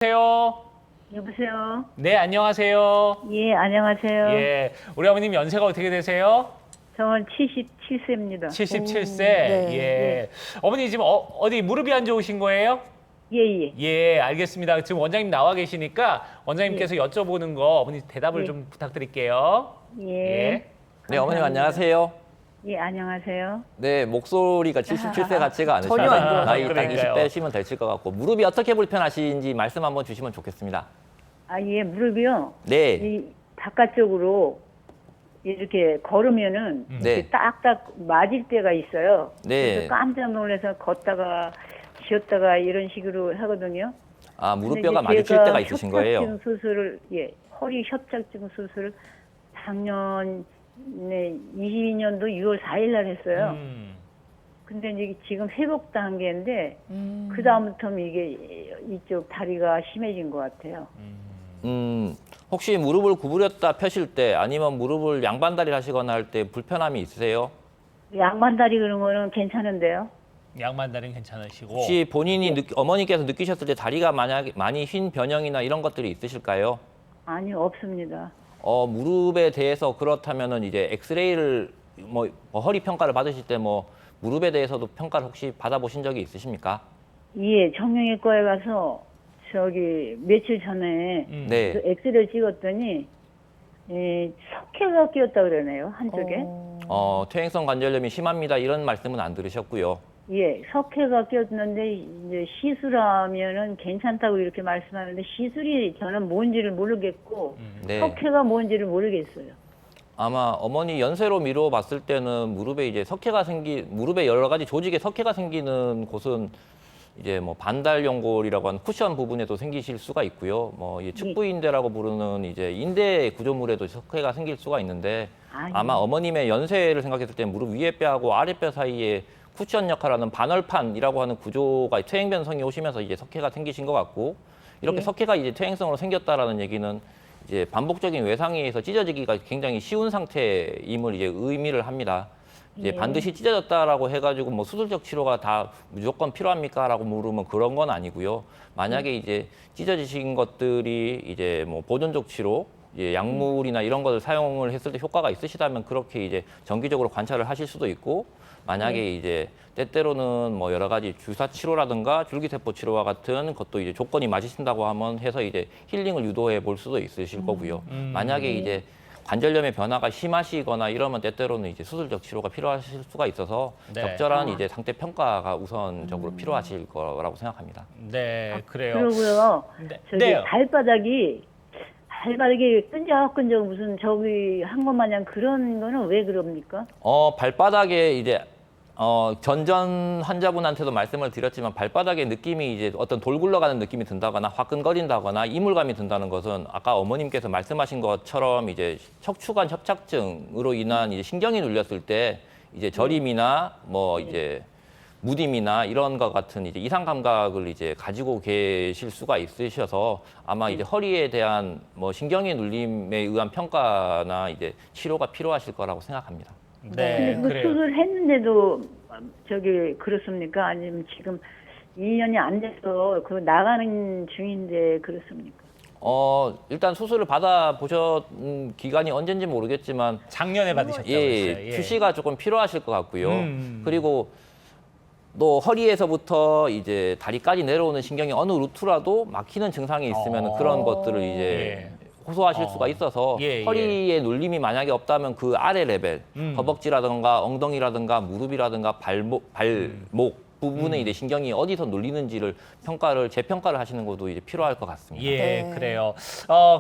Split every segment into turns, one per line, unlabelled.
안녕하세요.
여보세요?
네, 안녕하세요.
예, 안녕하세요.
예, 우리 어머님 연세가 어떻게 되세요?
저는 77세입니다.
77세.
네.
예. 어머니 지금 어디 무릎이 안 좋으신 거예요?
예, 예.
예, 알겠습니다. 지금 원장님 나와 계시니까 원장님께서 여쭤보는 거 어머니 대답을
예.
좀 부탁드릴게요.
예.
네, 어머님
감사합니다.
안녕하세요.
예, 안녕하세요.
네, 목소리가 77세 같지가 않으시요
전혀 안 좋아요.
나이 딱
그러니까요.
20대시면 되실 것 같고 무릎이 어떻게 불편하신지 말씀 한번 주시면 좋겠습니다.
아, 예, 무릎이요.
네,
이 바깥쪽으로 이렇게 걸으면은
네.
이렇게 딱딱 맞을 때가 있어요.
네.
그래서 깜짝 놀라서 걷다가 쉬었다가 이런 식으로 하거든요.
아
근데
무릎뼈가
이제
마주칠
제가
때가 있으신 거예요.
협착증 수술을, 예, 허리 협착증 수술을 작년 22년도 6월 4일 날 했어요. 근데 이제 지금 회복 단계인데 그 다음부터는 이게 이쪽 다리가 심해진 것 같아요.
혹시 무릎을 구부렸다 펴실 때 아니면 무릎을 양반다리를 하시거나 할 때 불편함이 있으세요?
양반다리 그런 거는 괜찮은데요.
양반다리는 괜찮으시고.
혹시 본인이 어머니께서 느끼셨을 때 다리가 만약에 많이 흰 변형이나 이런 것들이 있으실까요?
아니, 없습니다.
무릎에 대해서 그렇다면은 이제 엑스레이를 허리 평가를 받으실 때 무릎에 대해서도 평가를 혹시 받아보신 적이 있으십니까?
예, 정형외과에 가서 저기 며칠 전에
네.
그 엑스레이 찍었더니 석회가 끼었다 그러네요, 한쪽에.
퇴행성 관절염이 심합니다. 이런 말씀은 안 들으셨고요.
예, 석회가 끼었는데 이제 시술하면은 괜찮다고 이렇게 말씀하는데 시술이 저는 뭔지를 모르겠고
네.
석회가 뭔지를 모르겠어요.
아마 어머니 연세로 미루어 봤을 때는 무릎에 이제 무릎에 여러 가지 조직에 석회가 생기는 곳은 이제 반달연골이라고 하는 쿠션 부분에도 생기실 수가 있고요. 이 측부인대라고 부르는 이제 인대 구조물에도 석회가 생길 수가 있는데 아마 어머님의 연세를 생각했을 때 무릎 위에 뼈하고 아래 뼈 사이에 쿠션 역할하는 반월판이라고 하는 구조가 퇴행 변성이 오시면서 이제 석회가 생기신 것 같고 이렇게
예.
석회가 이제 퇴행성으로 생겼다라는 얘기는 이제 반복적인 외상에 의해서 찢어지기가 굉장히 쉬운 상태임을 이제 의미를 합니다. 이제
예.
반드시 찢어졌다라고 해가지고 수술적 치료가 다 무조건 필요합니까라고 물으면 그런 건 아니고요. 만약에 이제 찢어지신 것들이 이제 보존적 치료, 이제 약물이나 이런 것을 사용을 했을 때 효과가 있으시다면 그렇게 이제 정기적으로 관찰을 하실 수도 있고 만약에 이제 때때로는 여러 가지 주사 치료라든가 줄기세포 치료와 같은 것도 이제 조건이 맞으신다고 하면 해서 이제 힐링을 유도해 볼 수도 있으실 거고요. 만약에 이제 관절염의 변화가 심하시거나 이러면 때때로는 이제 수술적 치료가 필요하실 수가 있어서
네.
적절한 이제 상태 평가가 우선적으로 필요하실 거라고 생각합니다.
네, 그래요.
그러고요.
네.
저기
네.
발바닥이 끈적끈적 무슨 저기 한 것 마냥 그런 거는 왜 그럽니까?
발바닥에 이제 전전 환자분한테도 말씀을 드렸지만 발바닥에 느낌이 이제 어떤 돌 굴러가는 느낌이 든다거나 화끈거린다거나 이물감이 든다는 것은 아까 어머님께서 말씀하신 것처럼 이제 척추관 협착증으로 인한 이제 신경이 눌렸을 때 이제 저림이나 이제 무딤이나 이런 것 같은 이제 이상 감각을 이제 가지고 계실 수가 있으셔서 아마 이제 허리에 대한 신경의 눌림에 의한 평가나 이제 치료가 필요하실 거라고 생각합니다.
네,
근데 그
그래요.
수술 했는데도 저기 그렇습니까? 아니면 지금 2년이 안 돼서 그 나가는 중인데 그렇습니까?
일단 수술을 받아보셨 기간이 언젠지 모르겠지만
작년에 받으셨다고
예,
했어요. 예.
휴식가 조금 필요하실 것 같고요.
음.
그리고 또 허리에서부터 이제 다리까지 내려오는 신경이 어느 루트라도 막히는 증상이 있으면 그런 것들을 이제 호소하실 수가 있어서
예, 예.
허리에 눌림이 만약에 없다면 그 아래 레벨,
음.
허벅지라든가 엉덩이라든가 무릎이라든가 발목 부분에 이제 신경이 어디서 눌리는지를 재평가를 하시는 것도 이제 필요할 것 같습니다.
예,
네.
그래요.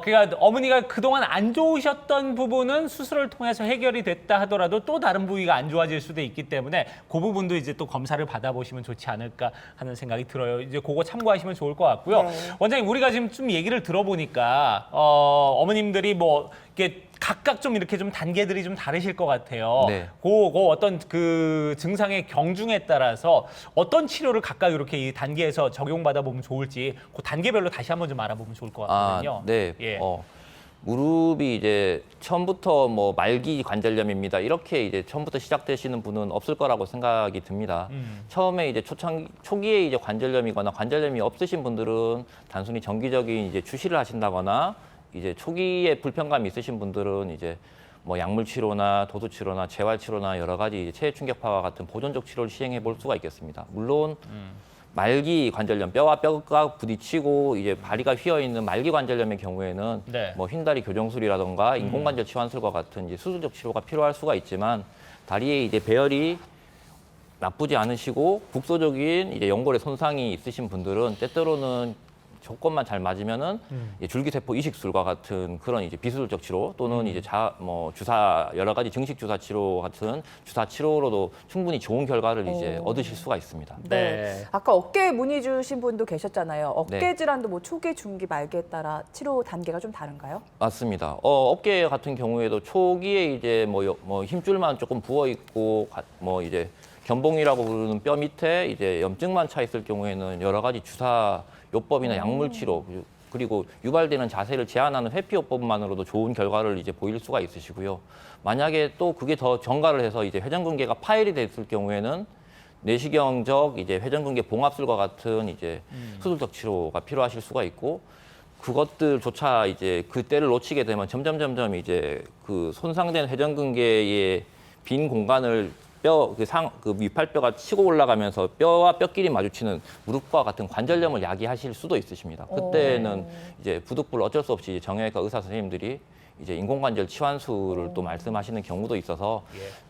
그러니까 어머니가 그동안 안 좋으셨던 부분은 수술을 통해서 해결이 됐다 하더라도 또 다른 부위가 안 좋아질 수도 있기 때문에 그 부분도 이제 또 검사를 받아보시면 좋지 않을까 하는 생각이 들어요. 이제 그거 참고하시면 좋을 것 같고요.
네.
원장님, 우리가 지금 좀 얘기를 들어보니까 어머님들이 이렇게 각각 좀 이렇게 좀 단계들이 좀 다르실 것 같아요.
네.
그 어떤 그 증상의 경중에 따라서 어떤 치료를 각각 이렇게 이 단계에서 적용받아 보면 좋을지 그 단계별로 다시 한번 좀 알아보면 좋을 것 같거든요.
네.
예.
무릎이 이제 처음부터 뭐 말기 관절염입니다. 이렇게 이제 처음부터 시작되시는 분은 없을 거라고 생각이 듭니다. 처음에 이제 초기에 이제 관절염이거나 관절염이 없으신 분들은 단순히 정기적인 이제 주시를 하신다거나 이제 초기에 불편감이 있으신 분들은 이제 뭐 약물 치료나 도수 치료나 재활 치료나 여러 가지 이제 체해 충격파와 같은 보존적 치료를 시행해 볼 수가 있겠습니다. 물론 말기 관절염, 뼈와 뼈가 부딪히고 이제 다리가 휘어 있는 말기 관절염의 경우에는
네.
뭐 휜다리 교정술이라던가 인공관절 치환술과 같은 이제 수술적 치료가 필요할 수가 있지만 다리에 이제 배열이 나쁘지 않으시고 국소적인 이제 연골의 손상이 있으신 분들은 때때로는 조건만 잘 맞으면은 이제 줄기세포 이식술과 같은 그런 이제 비수술적 치료 또는 이제 주사 여러 가지 증식 주사 치료 같은 주사 치료로도 충분히 좋은 결과를 이제 얻으실 수가 있습니다.
네.
아까 어깨 문의 주신 분도 계셨잖아요. 어깨
네.
질환도 뭐 초기, 중기, 말기에 따라 치료 단계가 좀 다른가요?
맞습니다. 어깨 같은 경우에도 초기에 이제 뭐 힘줄만 조금 부어 있고 뭐 이제 견봉이라고 부르는 뼈 밑에 이제 염증만 차 있을 경우에는 여러 가지 주사 요법이나 약물 치료 그리고 유발되는 자세를 제한하는 회피요법만으로도 좋은 결과를 이제 보일 수가 있으시고요. 만약에 또 그게 더 전가를 해서 이제 회전근개가 파열이 됐을 경우에는 내시경적 이제 회전근개 봉합술과 같은 이제 수술적 치료가 필요하실 수가 있고 그것들조차 이제 그때를 놓치게 되면 점점 이제 그 손상된 회전근개의 빈 공간을 그 위팔뼈가 치고 올라가면서 뼈와 뼈끼리 마주치는 무릎과 같은 관절염을 야기하실 수도 있으십니다. 그때는 이제 부득불 어쩔 수 없이 정형외과 의사 선생님들이 이제 인공관절 치환술을 또 말씀하시는 경우도 있어서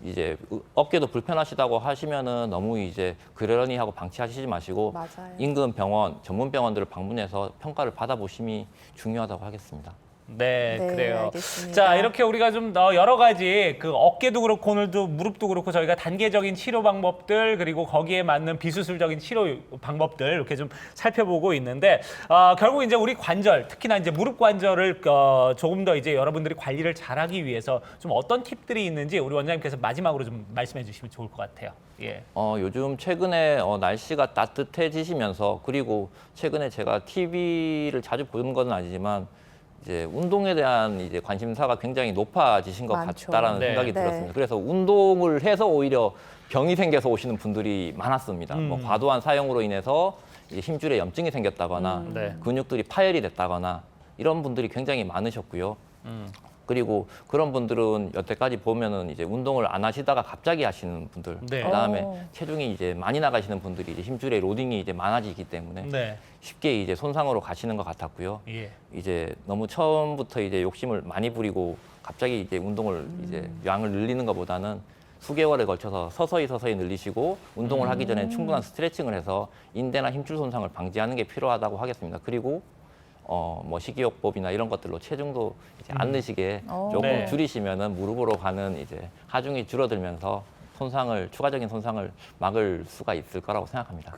이제 어깨도 불편하시다고 하시면은 너무 이제 그러려니 하고 방치하시지 마시고
맞아요.
인근 병원, 전문 병원들을 방문해서 평가를 받아보심이 중요하다고 하겠습니다.
네,
네,
그래요.
알겠습니다.
자, 이렇게 우리가 좀 여러 가지 그 어깨도 그렇고 오늘도 무릎도 그렇고 저희가 단계적인 치료 방법들 그리고 거기에 맞는 비수술적인 치료 방법들 이렇게 좀 살펴보고 있는데 결국 이제 우리 관절, 특히나 이제 무릎 관절을 조금 더 이제 여러분들이 관리를 잘하기 위해서 좀 어떤 팁들이 있는지 우리 원장님께서 마지막으로 좀 말씀해 주시면 좋을 것 같아요. 예.
요즘 최근에 날씨가 따뜻해지시면서 그리고 최근에 제가 TV를 자주 보는 건 아니지만 이제 운동에 대한 이제 관심사가 굉장히 높아지신 것
많죠.
같다라는
네.
생각이
네.
들었습니다. 그래서 운동을 해서 오히려 병이 생겨서 오시는 분들이 많았습니다. 뭐 과도한 사용으로 인해서 이제 힘줄에 염증이 생겼다거나
네.
근육들이 파열이 됐다거나 이런 분들이 굉장히 많으셨고요. 그리고 그런 분들은 여태까지 보면은 이제 운동을 안 하시다가 갑자기 하시는 분들,
네.
그다음에
어.
체중이 이제 많이 나가시는 분들이 이제 힘줄에 로딩이 이제 많아지기 때문에
네.
쉽게 이제 손상으로 가시는 것 같았고요.
예.
이제 너무 처음부터 이제 욕심을 많이 부리고 갑자기 이제 운동을 이제 양을 늘리는 것보다는 수개월에 걸쳐서 서서히 늘리시고 운동을 하기 전에 충분한 스트레칭을 해서 인대나 힘줄 손상을 방지하는 게 필요하다고 하겠습니다. 그리고 뭐 식이요법이나 이런 것들로 체중도 이제 안 드시게 조금
네.
줄이시면은 무릎으로 가는 이제 하중이 줄어들면서 추가적인 손상을 막을 수가 있을 거라고 생각합니다.